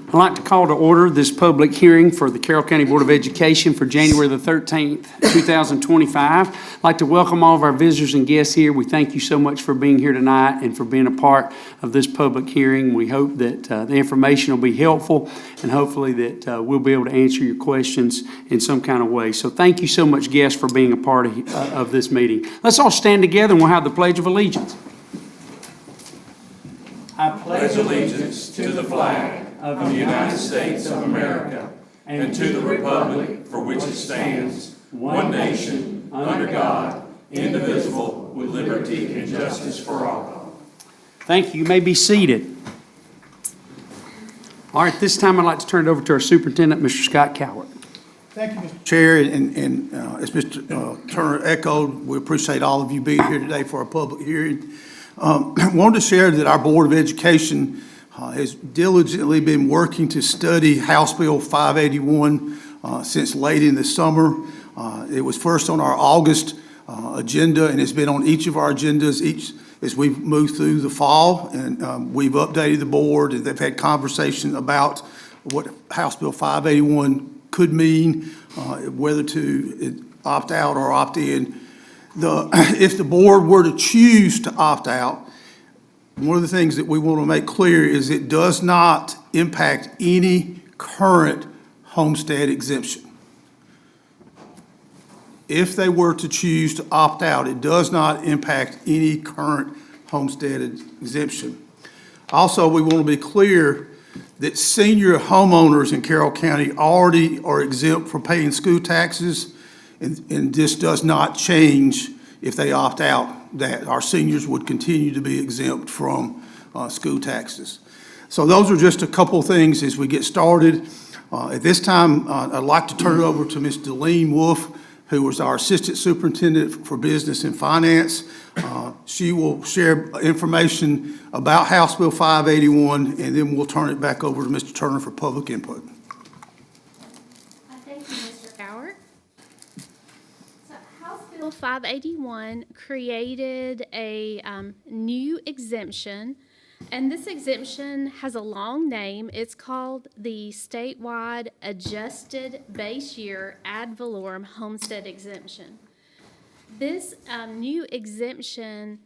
I'd like to call to order this public hearing for the Carroll County Board of Education for January the 13th, 2025. I'd like to welcome all of our visitors and guests here. We thank you so much for being here tonight and for being a part of this public hearing. We hope that the information will be helpful and hopefully that we'll be able to answer your questions in some kind of way. So thank you so much, guests, for being a part of this meeting. Let's all stand together and we'll have the Pledge of Allegiance. I pledge allegiance to the flag of the United States of America and to the republic for which it stands, one nation, under God, indivisible, with liberty and justice for all. Thank you. You may be seated. All right, this time I'd like to turn it over to our superintendent, Mr. Scott Cowart. Thank you, Mr. Chair, and as Mr. Turner echoed, we appreciate all of you being here today for our public hearing. I wanted to share that our Board of Education has diligently been working to study House Bill 581 since late in the summer. It was first on our August agenda, and it's been on each of our agendas as we've moved through the fall, and we've updated the board, and they've had conversation about what House Bill 581 could mean, whether to opt out or opt in. If the board were to choose to opt out, one of the things that we want to make clear is it does not impact any current homestead exemption. If they were to choose to opt out, it does not impact any current homestead exemption. Also, we want to be clear that senior homeowners in Carroll County already are exempt from paying school taxes, and this does not change if they opt out, that our seniors would continue to be exempt from school taxes. So those are just a couple of things as we get started. At this time, I'd like to turn it over to Ms. Delene Wolf, who was our Assistant Superintendent for Business and Finance. She will share information about House Bill 581, and then we'll turn it back over to Mr. Turner for public input. Thank you, Mr. Cowart. So House Bill 581 created a new exemption, and this exemption has a long name. It's called the Statewide Adjusted Base Year Ad Valorem Homestead Exemption. This new exemption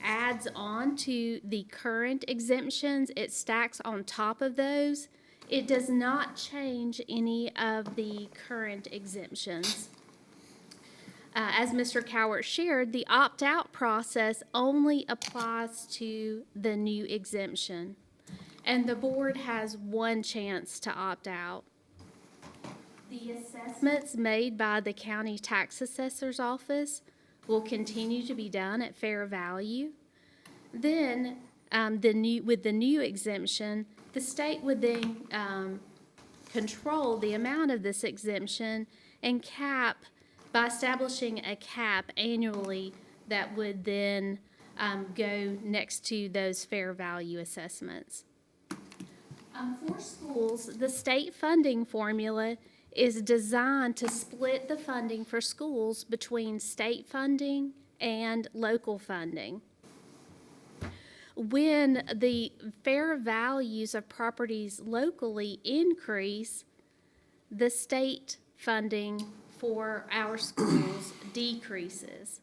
adds on to the current exemptions. It stacks on top of those. It does not change any of the current exemptions. As Mr. Cowart shared, the opt-out process only applies to the new exemption, and the board has one chance to opt out. The assessments made by the county tax assessor's office will continue to be done at fair value. Then, with the new exemption, the state would then control the amount of this exemption and cap by establishing a cap annually that would then go next to those fair value assessments. For schools, the state funding formula is designed to split the funding for schools between state funding and local funding. When the fair values of properties locally increase, the state funding for our schools decreases.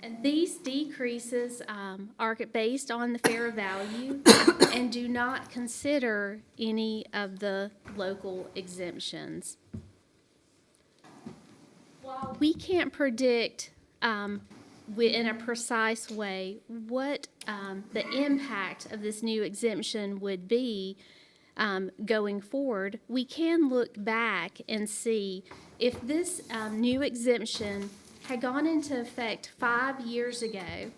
And these decreases are based on the fair value and do not consider any of the local exemptions. While we can't predict in a precise way what the impact of this new exemption would be going forward, we can look back and see if this new exemption had gone into effect 5 years ago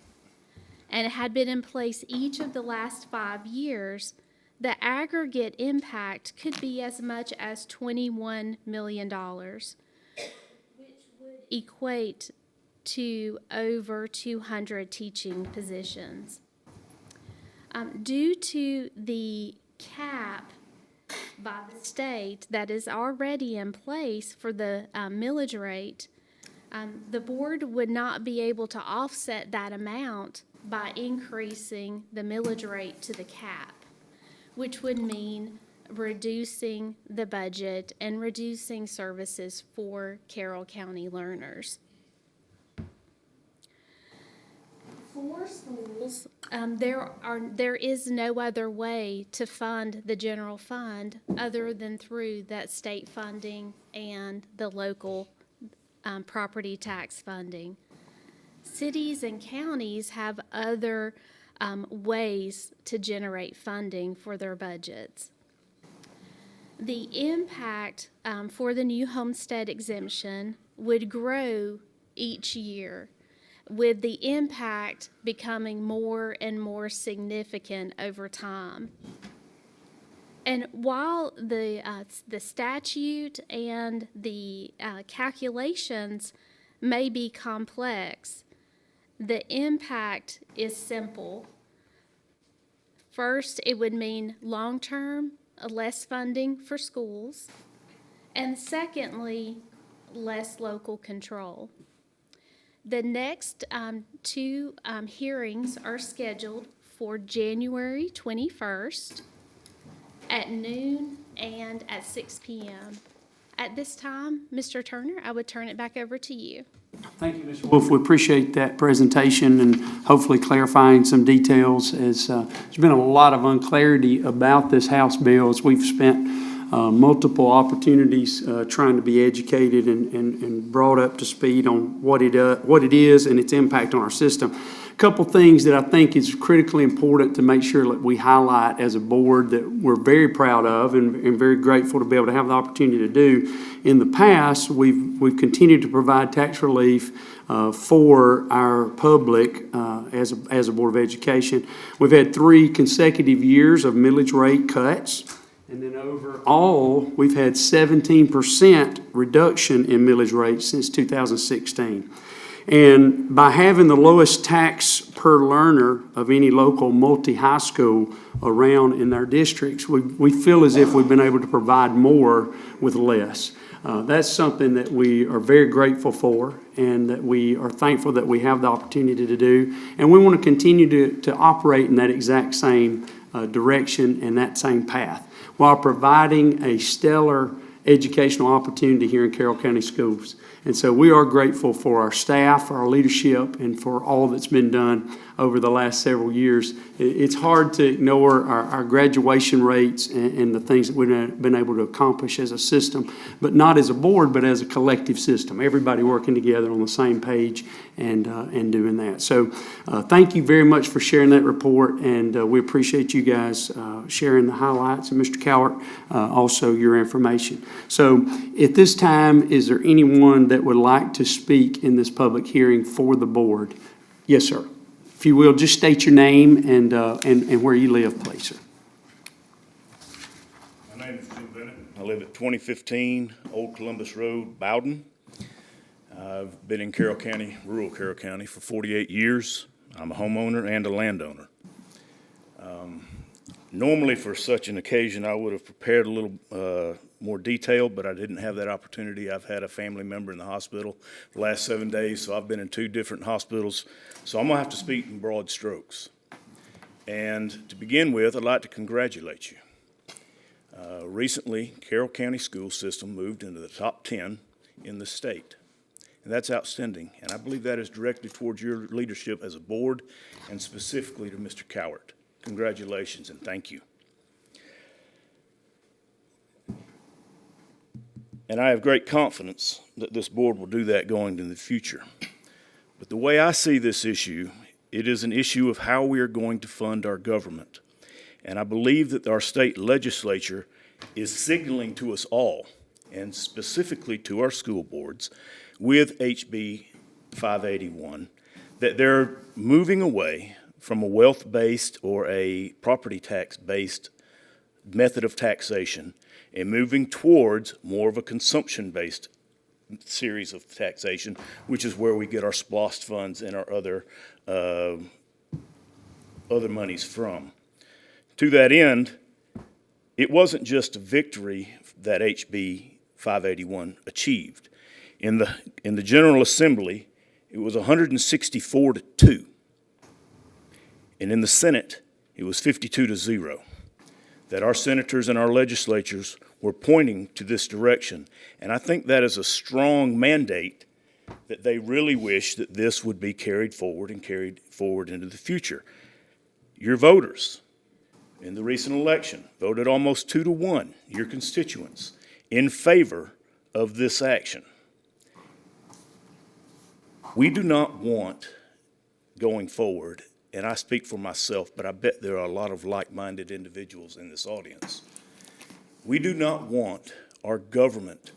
and it had been in place each of the last 5 years, the aggregate impact could be as much as $21 million, which would equate to over 200 teaching positions. Due to the cap by the state that is already in place for the millage rate, the board would not be able to offset that amount by increasing the millage rate to the cap, which would mean reducing the budget and reducing services for Carroll County learners. For schools, there is no other way to fund the general fund other than through that state funding and the local property tax funding. Cities and counties have other ways to generate funding for their budgets. The impact for the new homestead exemption would grow each year, with the impact becoming more and more significant over time. And while the statute and the calculations may be complex, the impact is simple. First, it would mean long-term, less funding for schools, and secondly, less local control. The next two hearings are scheduled for January 21st at noon and at 6 p.m. At this time, Mr. Turner, I would turn it back over to you. Thank you, Mr. Wolf. We appreciate that presentation and hopefully clarifying some details, as there's been a lot of unclarity about this House bill as we've spent multiple opportunities trying to be educated and brought up to speed on what it is and its impact on our system. A couple things that I think is critically important to make sure that we highlight as a board that we're very proud of and very grateful to be able to have the opportunity to do. In the past, we've continued to provide tax relief for our public as a Board of Education. We've had 3 consecutive years of millage rate cuts. And then overall, we've had 17% reduction in millage rates since 2016. And by having the lowest tax per learner of any local multi-high school around in our districts, we feel as if we've been able to provide more with less. That's something that we are very grateful for and that we are thankful that we have the opportunity to do. And we want to continue to operate in that exact same direction and that same path, while providing a stellar educational opportunity here in Carroll County Schools. And so we are grateful for our staff, for our leadership, and for all that's been done over the last several years. It's hard to ignore our graduation rates and the things that we've been able to accomplish as a system, but not as a board, but as a collective system. Everybody working together on the same page and doing that. So thank you very much for sharing that report, and we appreciate you guys sharing the highlights, and Mr. Cowart, also your information. So at this time, is there anyone that would like to speak in this public hearing for the board? Yes, sir. If you will, just state your name and where you live, please, sir. My name is Jim Bennett. I live at 2015 Old Columbus Road, Bowden. I've been in Carroll County, rural Carroll County, for 48 years. I'm a homeowner and a landowner. Normally for such an occasion, I would have prepared a little more detail, but I didn't have that opportunity. I've had a family member in the hospital the last 7 days, so I've been in 2 different hospitals. So I'm gonna have to speak in broad strokes. And to begin with, I'd like to congratulate you. Recently, Carroll County School System moved into the top 10 in the state. And that's outstanding. And I believe that is directly towards your leadership as a board and specifically to Mr. Cowart. Congratulations and thank you. And I have great confidence that this board will do that going into the future. But the way I see this issue, it is an issue of how we are going to fund our government. And I believe that our state legislature is signaling to us all, and specifically to our school boards, with HB 581, that they're moving away from a wealth-based or a property tax-based method of taxation and moving towards more of a consumption-based series of taxation, which is where we get our SPLOST funds and our other monies from. To that end, it wasn't just a victory that HB 581 achieved. In the General Assembly, it was 164-2. And in the Senate, it was 52-0. that our senators and our legislatures were pointing to this direction. And I think that is a strong mandate that they really wish that this would be carried forward and carried forward into the future. Your voters in the recent election voted almost 2-1, your constituents, in favor of this action. We do not want, going forward, and I speak for myself, but I bet there are a lot of like-minded individuals in this audience. We do not want our government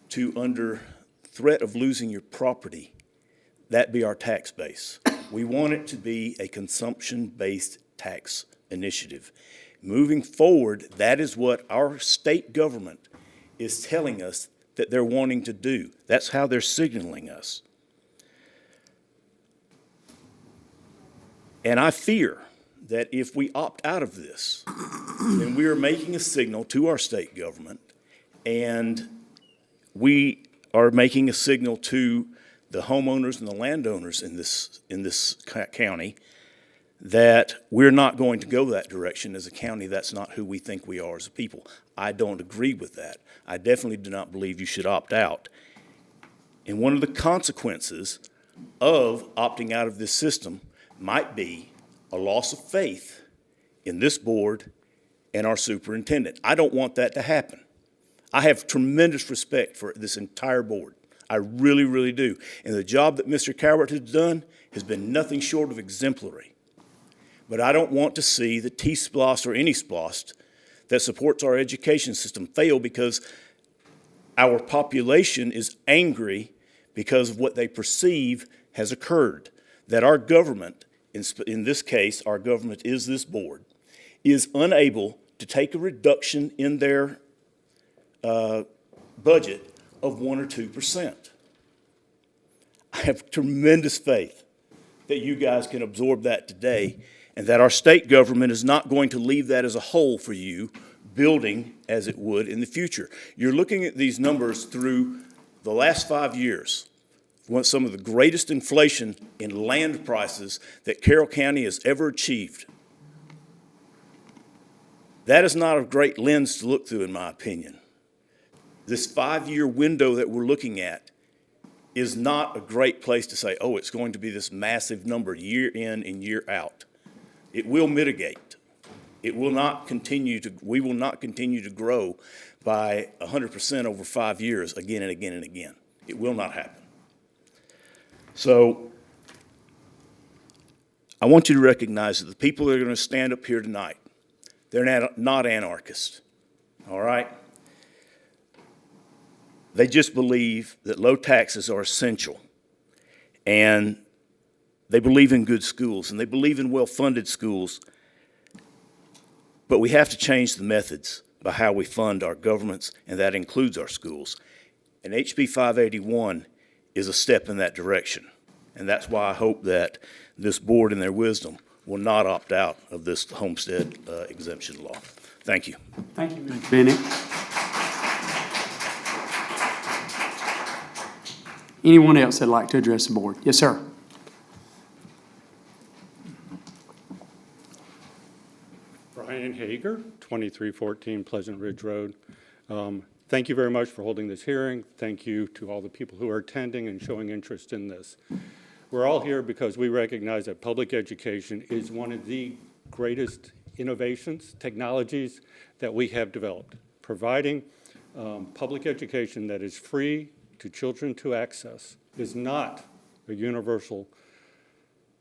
to, under threat of losing your property, that be our tax base. We want it to be a consumption-based tax initiative. Moving forward, that is what our state government is telling us that they're wanting to do. That's how they're signaling us. And I fear that if we opt out of this, then we are making a signal to our state government, and we are making a signal to the homeowners and the landowners in this county that we're not going to go that direction as a county. That's not who we think we are as a people. I don't agree with that. I definitely do not believe you should opt out. And one of the consequences of opting out of this system might be a loss of faith in this board and our superintendent. I don't want that to happen. I have tremendous respect for this entire board. I really, really do. And the job that Mr. Calvert has done has been nothing short of exemplary. But I don't want to see the T-SPLOST or any SPLOST that supports our education system fail because our population is angry because of what they perceive has occurred. That our government, in this case, our government is this board, is unable to take a reduction in their budget of 1 or 2%. I have tremendous faith that you guys can absorb that today and that our state government is not going to leave that as a hole for you, building as it would in the future. You're looking at these numbers through the last 5 years. Some of the greatest inflation in land prices that Carroll County has ever achieved. That is not a great lens to look through, in my opinion. This 5-year window that we're looking at is not a great place to say, oh, it's going to be this massive number year in and year out. It will mitigate. It will not continue to, we will not continue to grow by 100% over 5 years again and again and again. It will not happen. So I want you to recognize that the people that are going to stand up here tonight, they're not anarchists, all right? They just believe that low taxes are essential, and they believe in good schools, and they believe in well-funded schools, but we have to change the methods by how we fund our governments, and that includes our schools. And HB 581 is a step in that direction. And that's why I hope that this board in their wisdom will not opt out of this homestead exemption law. Thank you. Thank you, Mr. Bennett. Anyone else that'd like to address the board? Yes, sir. Brian Hager, 2314 Pleasant Ridge Road. Thank you very much for holding this hearing. Thank you to all the people who are attending and showing interest in this. We're all here because we recognize that public education is one of the greatest innovations, technologies that we have developed. Providing public education that is free to children to access is not a universal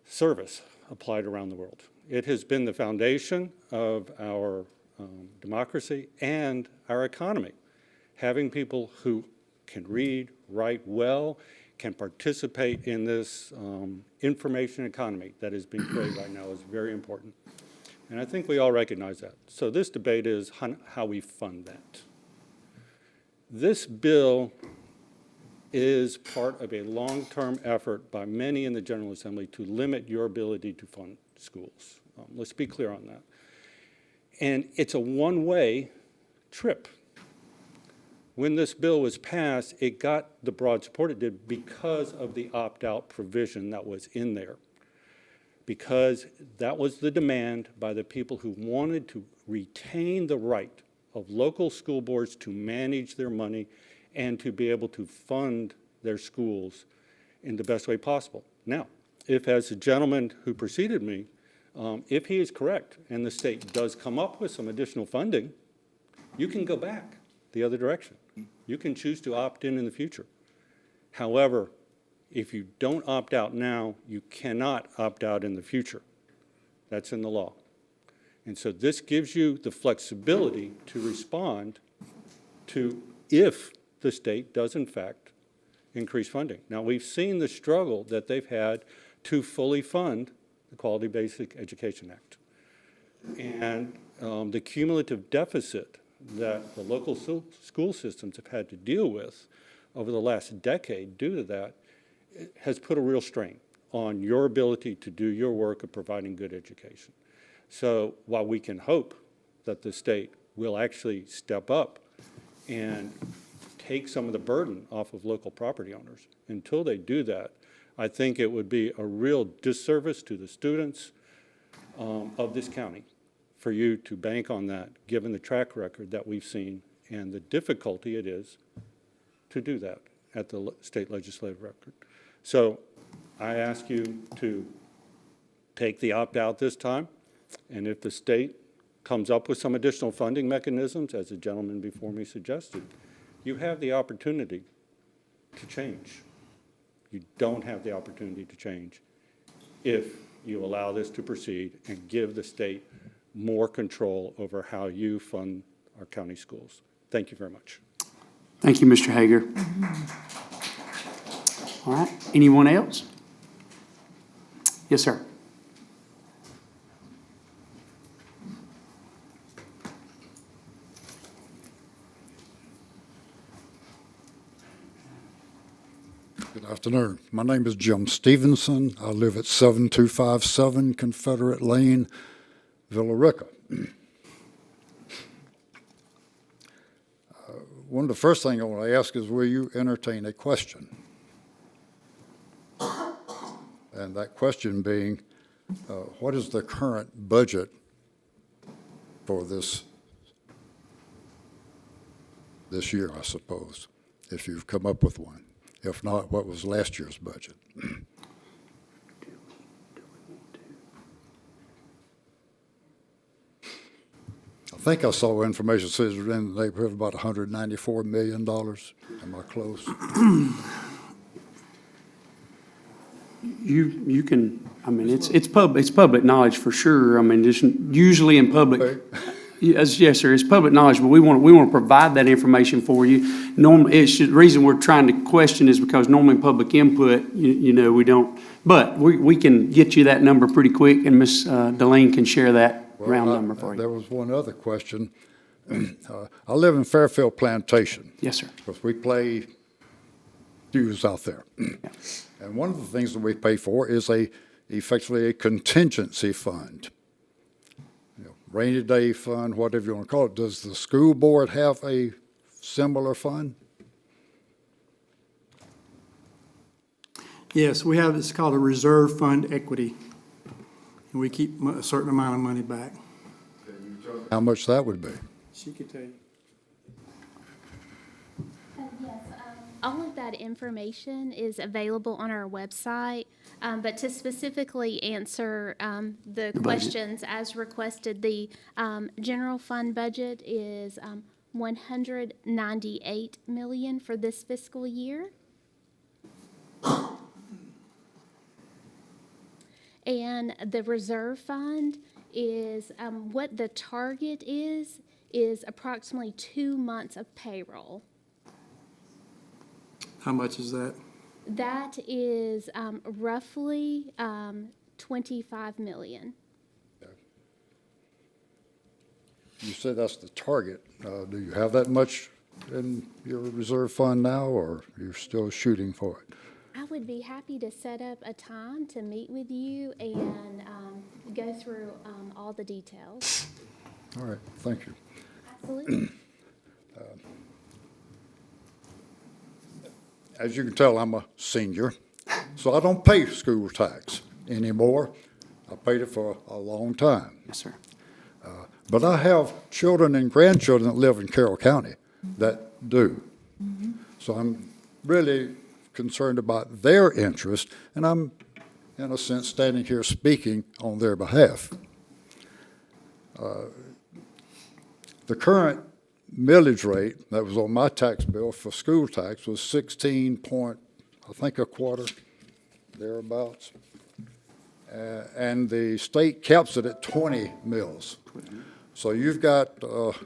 service applied around the world. It has been the foundation of our democracy and our economy. Having people who can read, write well, can participate in this information economy that is being created right now is very important. And I think we all recognize that. So this debate is how we fund that. This bill is part of a long-term effort by many in the General Assembly to limit your ability to fund schools. Let's be clear on that. And it's a one-way trip. When this bill was passed, it got the broad support it did because of the opt-out provision that was in there. because that was the demand by the people who wanted to retain the right of local school boards to manage their money and to be able to fund their schools in the best way possible. Now, if, as the gentleman who preceded me, if he is correct and the state does come up with some additional funding, you can go back the other direction. You can choose to opt in the future. However, if you don't opt out now, you cannot opt out in the future. That's in the law. And so this gives you the flexibility to respond to if the state does in fact increase funding. Now, we've seen the struggle that they've had to fully fund the Quality Basic Education Act. And the cumulative deficit that the local school systems have had to deal with over the last decade due to that has put a real strain on your ability to do your work of providing good education. So while we can hope that the state will actually step up and take some of the burden off of local property owners, until they do that, I think it would be a real disservice to the students of this county for you to bank on that, given the track record that we've seen and the difficulty it is to do that at the state legislative record. So I ask you to take the opt-out this time, and if the state comes up with some additional funding mechanisms, as the gentleman before me suggested, you have the opportunity to change. You don't have the opportunity to change if you allow this to proceed and give the state more control over how you fund our county schools. Thank you very much. Thank you, Mr. Hager. All right, anyone else? Yes, sir. Good afternoon. My name is Jim Stevenson. I live at 7257 Confederate Lane, Villa Rica. One of the first things I want to ask is, will you entertain a question? And that question being, what is the current budget for this year, I suppose, if you've come up with one? If not, what was last year's budget? I think I saw information says we're in the neighborhood of about $194 million. Am I close? You can, I mean, it's public knowledge for sure. I mean, just usually in public. Yes, sir, it's public knowledge, but we want to provide that information for you. Normally, the reason we're trying to question is because normally public input, you know, we don't, but we can get you that number pretty quick, and Ms. Delane can share that round number for you. There was one other question. I live in Fairfield Plantation. Yes, sir. Because we play dues out there. And one of the things that we pay for is effectively a contingency fund. Rainy day fund, whatever you want to call it. Does the school board have a similar fund? Yes, we have, it's called a reserve fund equity, and we keep a certain amount of money back. How much that would be? She could tell you. Yes, all of that information is available on our website, but to specifically answer the questions as requested, the general fund budget is $198 million for this fiscal year. And the reserve fund is, what the target is approximately 2 months of payroll. How much is that? That is roughly 25 million. You said that's the target. Do you have that much in your reserve fund now, or you're still shooting for it? I would be happy to set up a time to meet with you and go through all the details. All right, thank you. Absolutely. As you can tell, I'm a senior, so I don't pay school tax anymore. I paid it for a long time. Yes, sir. But I have children and grandchildren that live in Carroll County that do. So I'm really concerned about their interest, and I'm, in a sense, standing here speaking on their behalf. The current millage rate that was on my tax bill for school tax was 16 point, I think a quarter, thereabouts. And the state caps it at 20 mills. So you've got about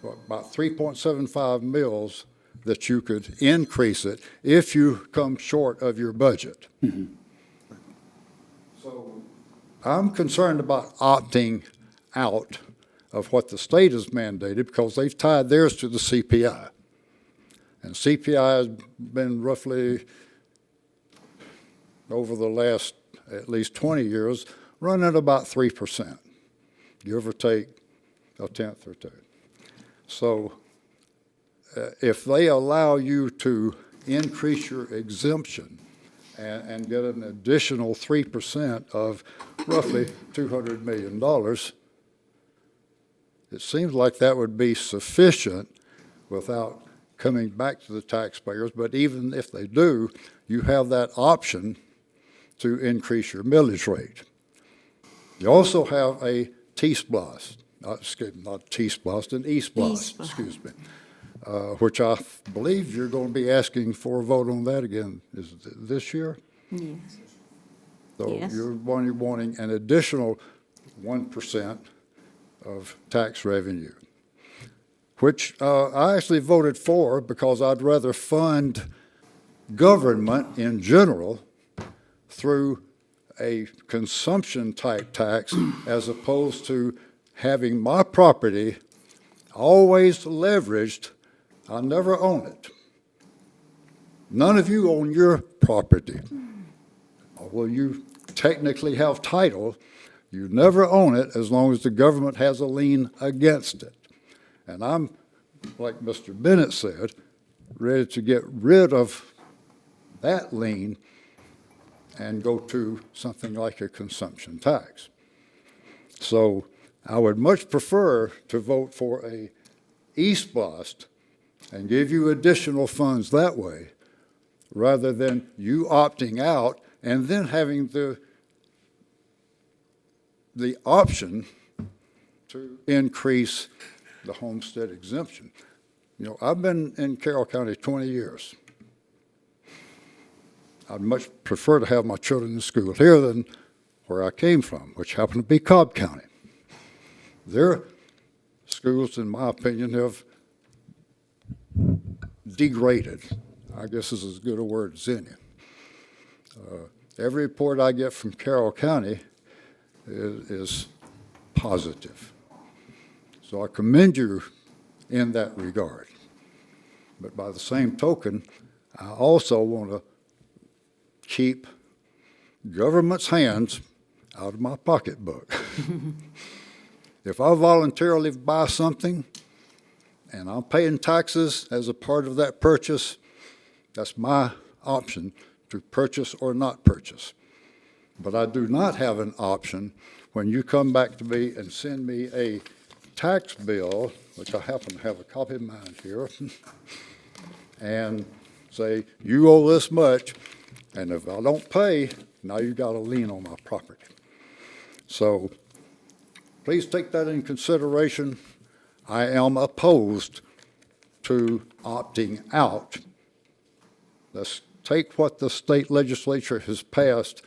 3.75 mills that you could increase it if you come short of your budget. So I'm concerned about opting out of what the state has mandated because they've tied theirs to the CPI. And CPI has been roughly, over the last at least 20 years, running about 3%, give or take a tenth or two. So if they allow you to increase your exemption and get an additional 3% of roughly $200 million, it seems like that would be sufficient without coming back to the taxpayers. But even if they do, you have that option to increase your millage rate. You also have a T-SPLOST, not T-SPLOST, an E-SPLOST, excuse me, which I believe you're going to be asking for a vote on that again. Is it this year? Yes. So Yes. you're wanting an additional 1% of tax revenue, which I actually voted for because I'd rather fund government in general through a consumption-type tax as opposed to having my property always leveraged. I never own it. None of you own your property. Well, you technically have title. You never own it as long as the government has a lien against it. And I'm, like Mr. Bennett said, ready to get rid of that lien and go to something like a consumption tax. So I would much prefer to vote for a E-SPLOST and give you additional funds that way, rather than you opting out and then having the option to increase the homestead exemption. You know, I've been in Carroll County 20 years. I'd much prefer to have my children in school here than where I came from, which happened to be Cobb County. Their schools, in my opinion, have degraded. I guess is as good a word as any. Every report I get from Carroll County is positive. So I commend you in that regard. But by the same token, I also want to keep government's hands out of my pocketbook. If I voluntarily buy something and I'm paying taxes as a part of that purchase, that's my option to purchase or not purchase. But I do not have an option when you come back to me and send me a tax bill, which I happen to have a copy of mine here, and say, you owe this much, and if I don't pay, now you got a lien on my property. So please take that in consideration. I am opposed to opting out. Let's take what the state legislature has passed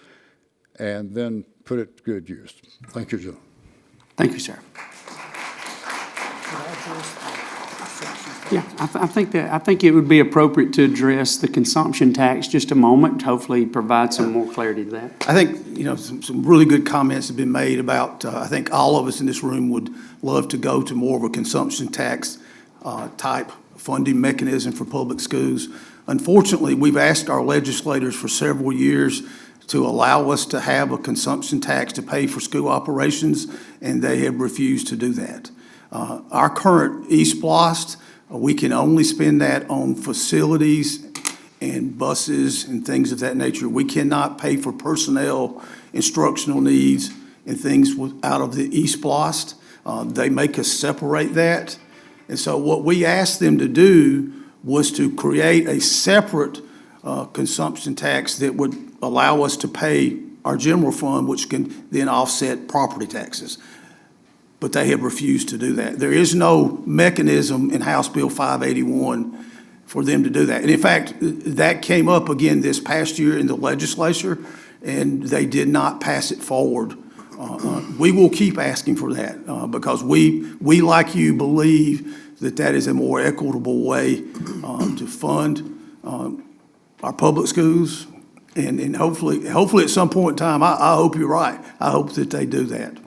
and then put it to good use. Thank you, gentlemen. Thank you, sir. Yeah, I think it would be appropriate to address the consumption tax just a moment, hopefully provide some more clarity to that. I think, some really good comments have been made about, I think all of us in this room would love to go to more of a consumption tax type funding mechanism for public schools. Unfortunately, we've asked our legislators for several years to allow us to have a consumption tax to pay for school operations, and they have refused to do that. Our current E-SPLOST, we can only spend that on facilities and buses and things of that nature. We cannot pay for personnel, instructional needs, and things out of the eSPLOST. They make us separate that. And so what we asked them to do was to create a separate consumption tax that would allow us to pay our general fund, which can then offset property taxes. But they have refused to do that. There is no mechanism in House Bill 581 for them to do that. And in fact, that came up again this past year in the legislature, and they did not pass it forward. We will keep asking for that because we, like you, believe that that is a more equitable way to fund our public schools. And hopefully at some point in time, I hope you're right. I hope that they do that.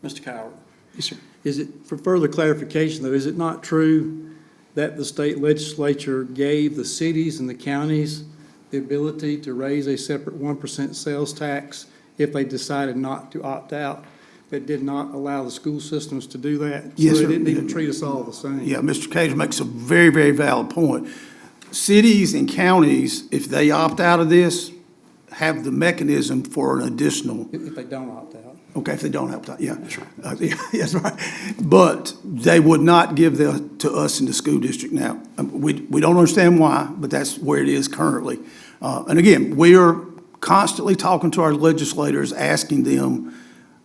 Mr. Coward, Yes, sir. is it, for further clarification though, is it not true that the state legislature gave the cities and the counties the ability to raise a separate 1% sales tax if they decided not to opt out, but did not allow the school systems to do that? Yes, So sir. they didn't even treat us all the same? Yeah, Mr. Cage makes a very, very valid point. Cities and counties, if they opt out of this, have the mechanism for an additional, If they don't opt out. okay, if they don't opt out, yeah. That's right. Yeah, that's right. But they would not give that to us in the school district now. We don't understand why, but that's where it is currently. And again, we are constantly talking to our legislators, asking them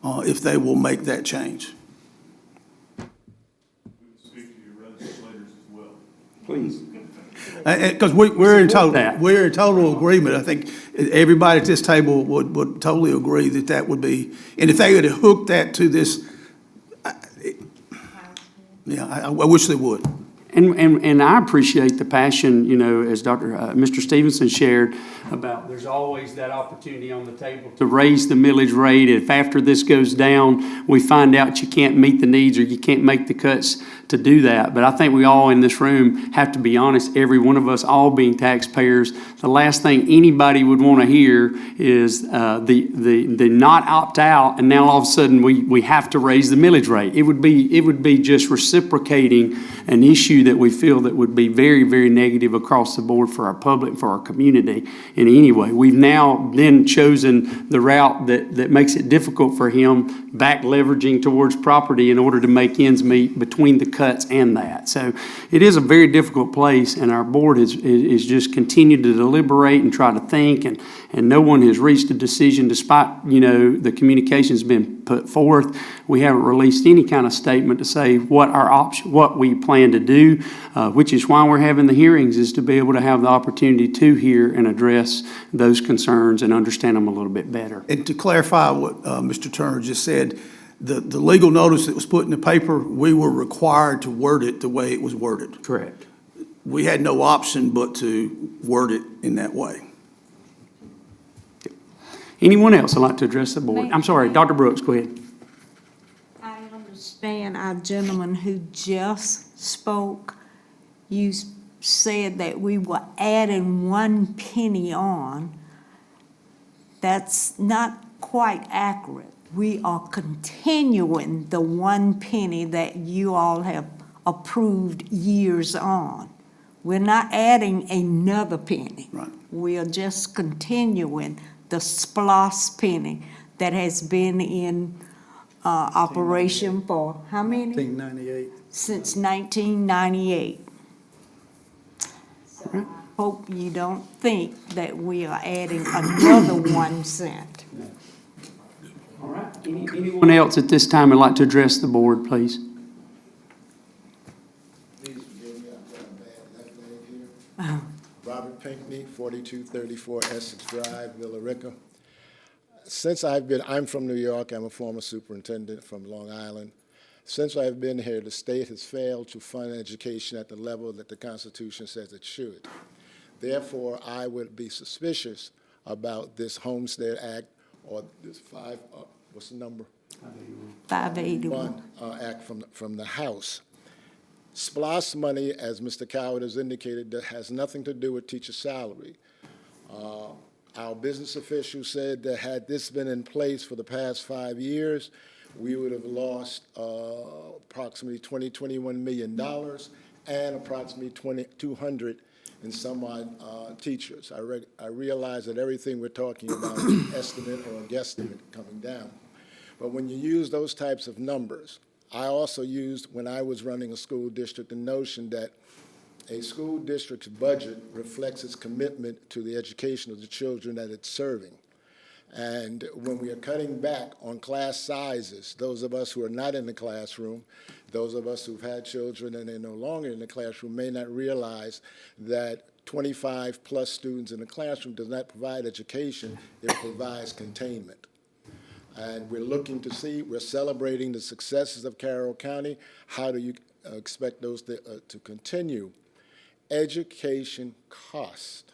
if they will make that change. Speak to your legislators as well. Please. Because we're in Support that. we're in total agreement. I think everybody at this table would totally agree that that would be, and if they had hooked that to this, I wish they would. And I appreciate the passion, you know, as Mr. Stevenson shared about there's always that opportunity on the table to raise the millage rate. If after this goes down, we find out you can't meet the needs or you can't make the cuts to do that. But I think we all in this room have to be honest, every one of us, all being taxpayers, the last thing anybody would want to hear is the not opt out, and now all of a sudden we have to raise the millage rate. It would be just reciprocating an issue that we feel that would be very, very negative across the board for our public, for our community in any way. We've now then chosen the route that makes it difficult for him, back leveraging towards property in order to make ends meet between the cuts and that. So it is a very difficult place, and our board is just continued to deliberate and try to think, and no one has reached a decision despite, you know, the communication's been put forth. We haven't released any kind of statement to say what our option, what we plan to do, which is why we're having the hearings, is to be able to have the opportunity to hear and address those concerns and understand them a little bit better. And to clarify what Mr. Turner just said, the legal notice that was put in the paper, we were required to word it the way it was worded. Correct. We had no option but to word it in that way. Anyone else would like to address the board? I'm sorry, Dr. Brooks, go ahead. I understand our gentleman who just spoke, you said that we were adding 1 penny on. That's not quite accurate. We are continuing the 1 penny that you all have approved years on. We're not adding another penny. Right. We are just continuing the SPLOST penny that has been in operation for how many? 1998. Since 1998. So I hope you don't think that we are adding another 1 cent. All right. Anyone else at this time would like to address the board, please? Please forgive me, I've got a bad left leg here. Robert Pinkney, 4234 Essex Drive, Villa Rica. Since I'm from New York, I'm a former superintendent from Long Island. Since I've been here, the state has failed to fund education at the level that the Constitution says it should. Therefore, I would be suspicious about this Homestead Act or this what's the number? 581. Act from the House. SPLOST money, as Mr. Coward has indicated, that has nothing to do with teacher salary. Our business official said that had this been in place for the past 5 years, we would have lost approximately $21 million and approximately 200 and somewhat teachers. I realize that everything we're talking about is an estimate or a guesstimate coming down. But when you use those types of numbers, I also used, when I was running a school district, the notion that a school district's budget reflects its commitment to the education of the children that it's serving. And when we are cutting back on class sizes, those of us who are not in the classroom, those of us who've had children and they're no longer in the classroom may not realize that 25-plus students in the classroom does not provide education, it provides containment. And we're looking to see, we're celebrating the successes of Carroll County. How do you expect those to continue? Education cost.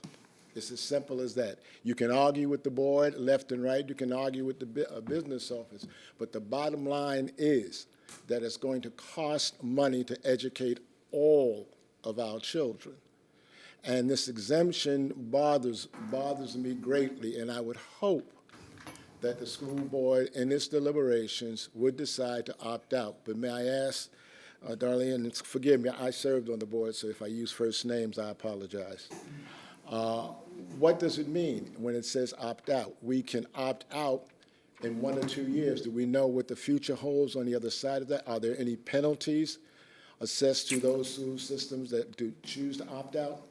It's as simple as that. You can argue with the board left and right. You can argue with the business office. But the bottom line is that it's going to cost money to educate all of our children. And this exemption bothers me greatly, and I would hope that the school board in its deliberations would decide to opt out. But may I ask, Darlene, and forgive me, I served on the board, so if I use first names, I apologize. What does it mean when it says opt out? We can opt out in 1 or 2 years. Do we know what the future holds on the other side of that? Are there any penalties assessed to those school systems that do choose to opt out?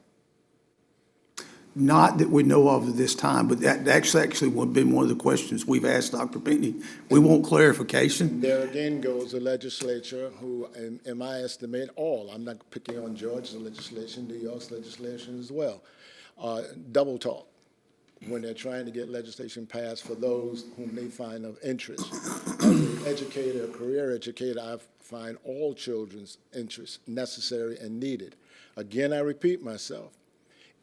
Not that we know of at this time, but that's actually been one of the questions we've asked Dr. Pinckney. We want clarification. There again goes the legislature who, in my estimate, I'm not picking on Georgia's legislation, New York's legislation as well, double talk when they're trying to get legislation passed for those whom they find of interest. As an educator, a career educator, I find all children's interests necessary and needed. Again, I repeat myself.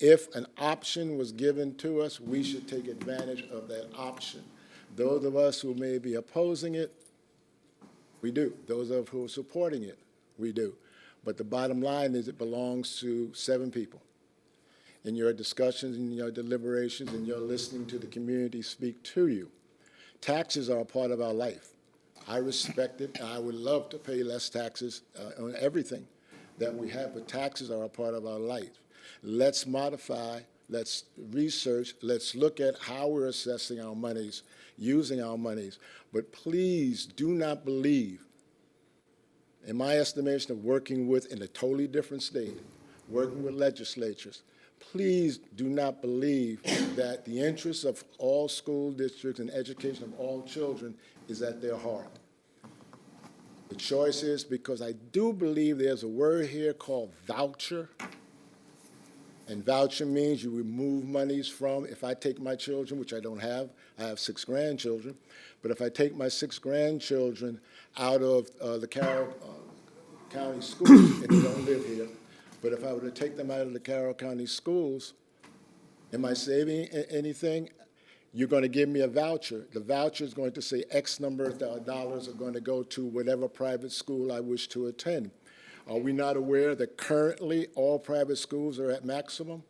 If an option was given to us, we should take advantage of that option. Those of us who may be opposing it, we do. Those of us who are supporting it, we do. But the bottom line is it belongs to 7 people. In your discussions, in your deliberations, and you're listening to the community speak to you. Taxes are a part of our life. I respect it, and I would love to pay less taxes on everything that we have, but taxes are a part of our life. Let's modify, let's research, let's look at how we're assessing our monies, using our monies. But please do not believe, in my estimation of working with, in a totally different state, working with legislatures, please do not believe that the interests of all school districts and education of all children is at their heart. The choice is because I do believe there's a word here called voucher. And voucher means you remove monies from, if I take my children, which I don't have, I have 6 grandchildren, but if I take my 6 grandchildren out of the Carroll County schools, and they don't live here, but if I were to take them out of the Carroll County schools, am I saving anything? You're going to give me a voucher. The voucher is going to say X number of dollars are going to go to whatever private school I wish to attend. Are we not aware that currently all private schools are at maximum?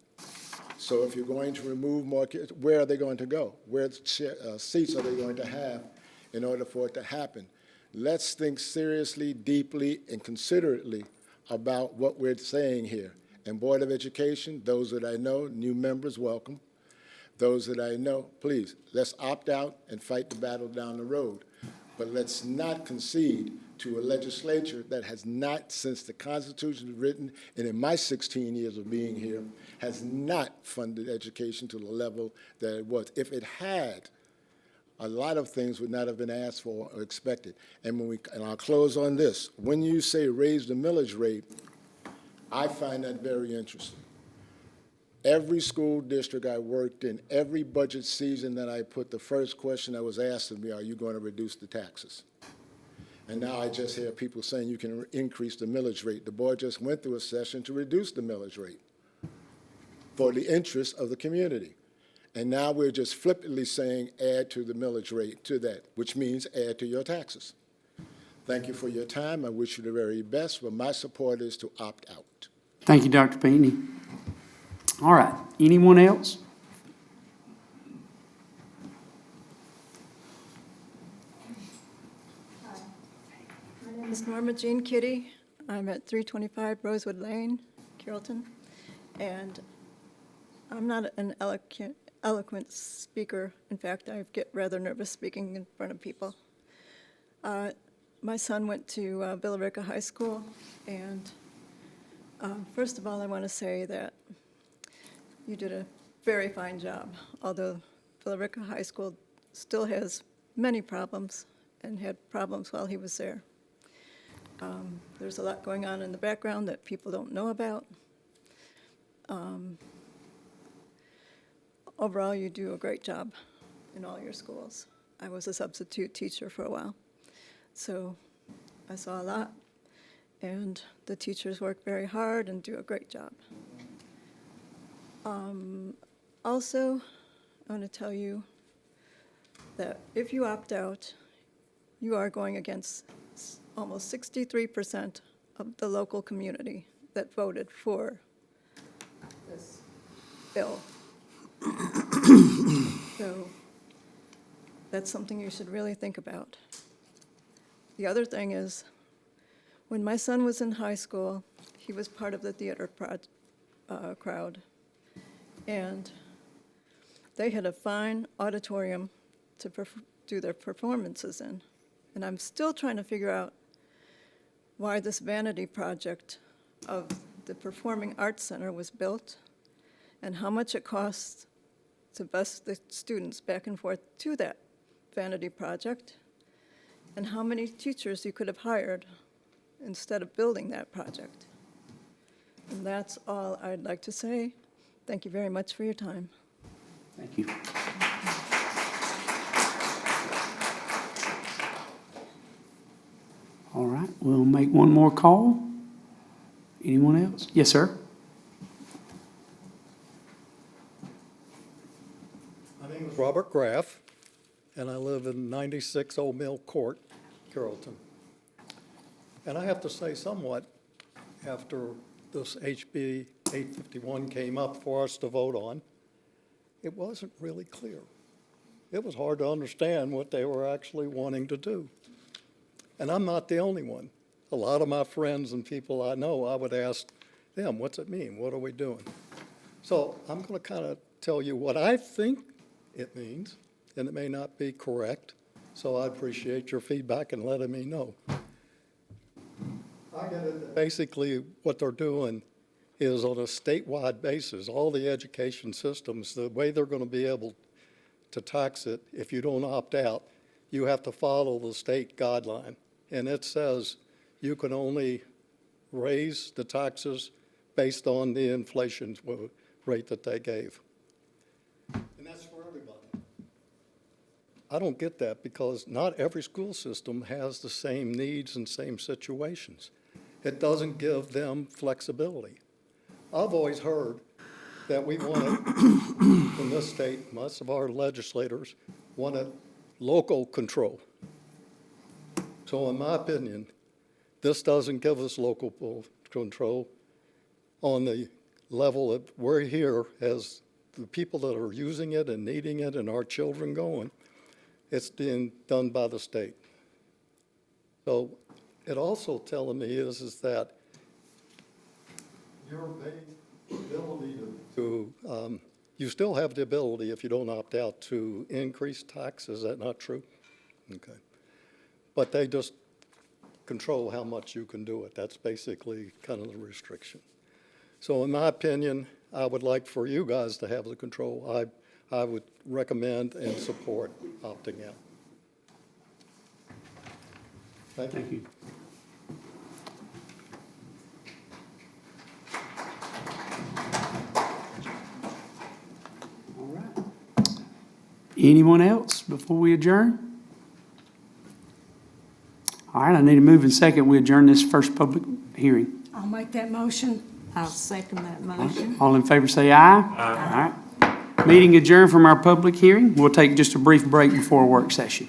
So if you're going to remove more kids, where are they going to go? Where seats are they going to have in order for it to happen? Let's think seriously, deeply, and considerately about what we're saying here. And Board of Education, those that I know, new members, welcome. Those that I know, please, let's opt out and fight the battle down the road. But let's not concede to a legislature that has not, since the Constitution was written, and in my 16 years of being here, has not funded education to the level that it was. If it had, a lot of things would not have been asked for or expected. And I'll close on this. When you say raise the millage rate, I find that very interesting. Every school district I worked in, every budget season that I put, the first question that was asked of me, are you going to reduce the taxes? And now I just hear people saying you can increase the millage rate. The board just went through a session to reduce the millage rate for the interest of the community. And now we're just flippantly saying add to the millage rate to that, which means add to your taxes. Thank you for your time. I wish you the very best, but my support is to opt out. Thank you, Dr. Pinckney. All right, anyone else? My name is Norma Jean Kitty. I'm at 325 Rosewood Lane, Carrollton. And I'm not an eloquent speaker. In fact, I get rather nervous speaking in front of people. My son went to Villa Rica High School, and first of all, I want to say that you did a very fine job, although Villa Rica High School still has many problems and had problems while he was there. There's a lot going on in the background that people don't know about. Overall, you do a great job in all your schools. I was a substitute teacher for a while, so I saw a lot, and the teachers work very hard and do a great job. Also, I want to tell you that if you opt out, you are going against almost 63% of the local community that voted for this bill. So that's something you should really think about. The other thing is, when my son was in high school, he was part of the theater crowd, and they had a fine auditorium to do their performances in. And I'm still trying to figure out why this vanity project of the Performing Arts Center was built and how much it costs to bus the students back and forth to that vanity project, and how many teachers you could have hired instead of building that project. And that's all I'd like to say. Thank you very much for your time. Thank you. All right, we'll make one more call. Anyone else? Yes, sir. My name is Robert Graff, and I live in 96 Old Mill Court, Carrollton. And I have to say somewhat, after this HB 851 came up for us to vote on, it wasn't really clear. It was hard to understand what they were actually wanting to do. And I'm not the only one. A lot of my friends and people I know, I would ask them, what's it mean? What are we doing? So I'm going to kind of tell you what I think it means, and it may not be correct. So I appreciate your feedback and letting me know. I get it that basically what they're doing is on a statewide basis, all the education systems, the way they're going to be able to tax it, if you don't opt out, you have to follow the state guideline. And it says you can only raise the taxes based on the inflation rate that they gave. And that's for everybody. I don't get that because not every school system has the same needs and same situations. It doesn't give them flexibility. I've always heard that we wanted, in this state, most of our legislators wanted local control. So in my opinion, this doesn't give us local control on the level that we're here as the people that are using it and needing it and our children going. It's being done by the state. So it also telling me is that your ability to you still have the ability, if you don't opt out, to increase tax. Is that not true? Okay. But they just control how much you can do it. That's basically kind of the restriction. So in my opinion, I would like for you guys to have the control. I would recommend and support opting out. Thank you. Thank you. All right. Anyone else before we adjourn? All right, I need a move and second. We adjourn this first public hearing. I'll make that motion. I'll second that motion. All in favor say aye. Aye. All right. Meeting adjourned from our public hearing. We'll take just a brief break before a work session.